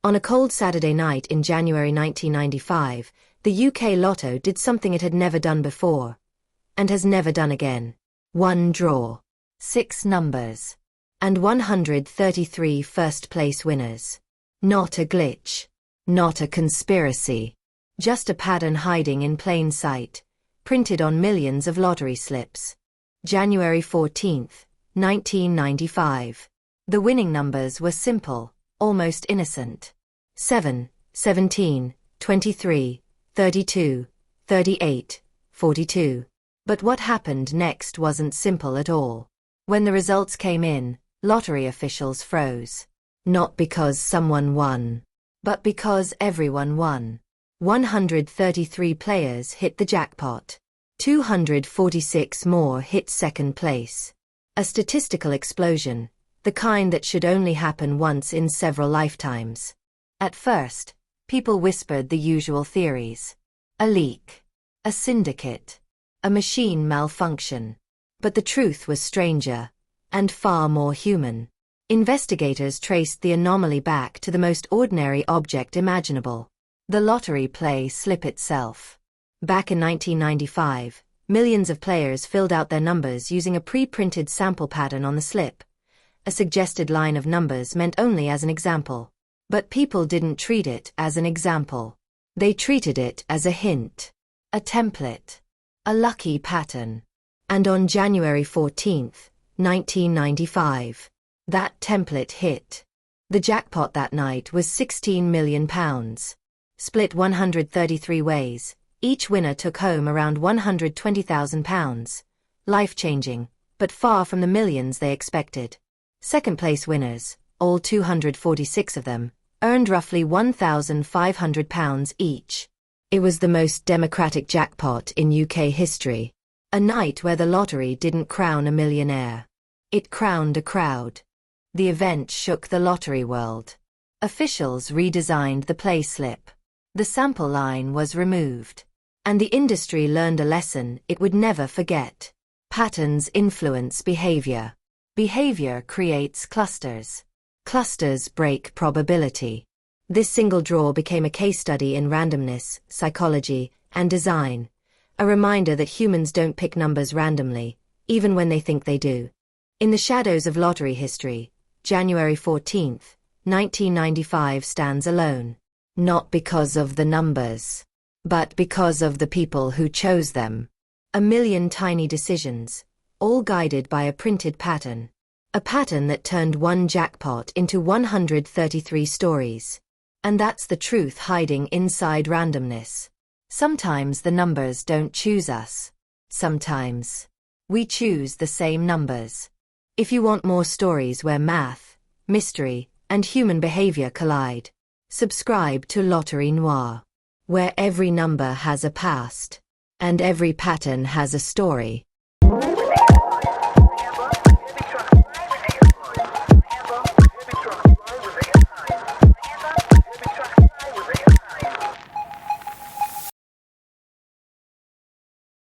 On a cold Saturday night in January 1995, the UK Lotto did something it had never done before, and has never done again. One draw, 6 numbers, and 133 first-place winners. Not a glitch, not a conspiracy, just a pattern hiding in plain sight, printed on millions of lottery slips. January 14, 1995. The winning numbers were simple, almost innocent. 7, 17, 23, 32, 38, 42. But what happened next wasn't simple at all. When the results came in, lottery officials froze. Not because someone won, but because everyone won. 133 players hit the jackpot. 246 more hit second place. A statistical explosion, the kind that should only happen once in several lifetimes. At first, people whispered the usual theories. A leak, a syndicate, a machine malfunction. But the truth was stranger, and far more human. Investigators traced the anomaly back to the most ordinary object imaginable: the lottery play slip itself. Back in 1995, millions of players filled out their numbers using a pre-printed sample pattern on the slip. A suggested line of numbers meant only as an example. But people didn't treat it as an example. They treated it as a hint, a template, a lucky pattern. And on January 14, 1995, that template hit. The jackpot that night was £16 million. Split 133 ways, each winner took home around £120,000. Life-changing, but far from the millions they expected. Second-place winners, all 246 of them, earned roughly £1,500 each. It was the most democratic jackpot in UK history. A night where the lottery didn't crown a millionaire. It crowned a crowd. The event shook the lottery world. Officials redesigned the play slip. The sample line was removed. And the industry learned a lesson it would never forget. Patterns influence behavior. Behavior creates clusters. Clusters break probability. This single draw became a case study in randomness, psychology, and design. A reminder that humans don't pick numbers randomly, even when they think they do. In the shadows of lottery history, January 14, 1995 stands alone. Not because of the numbers, but because of the people who chose them. A million tiny decisions, all guided by a printed pattern. A pattern that turned one jackpot into 133 stories. And that's the truth hiding inside randomness. Sometimes the numbers don't choose us. Sometimes we choose the same numbers. If you want more stories where math, mystery, and human behavior collide, subscribe to Lottery Noir, where every number has a past, and every pattern has a story.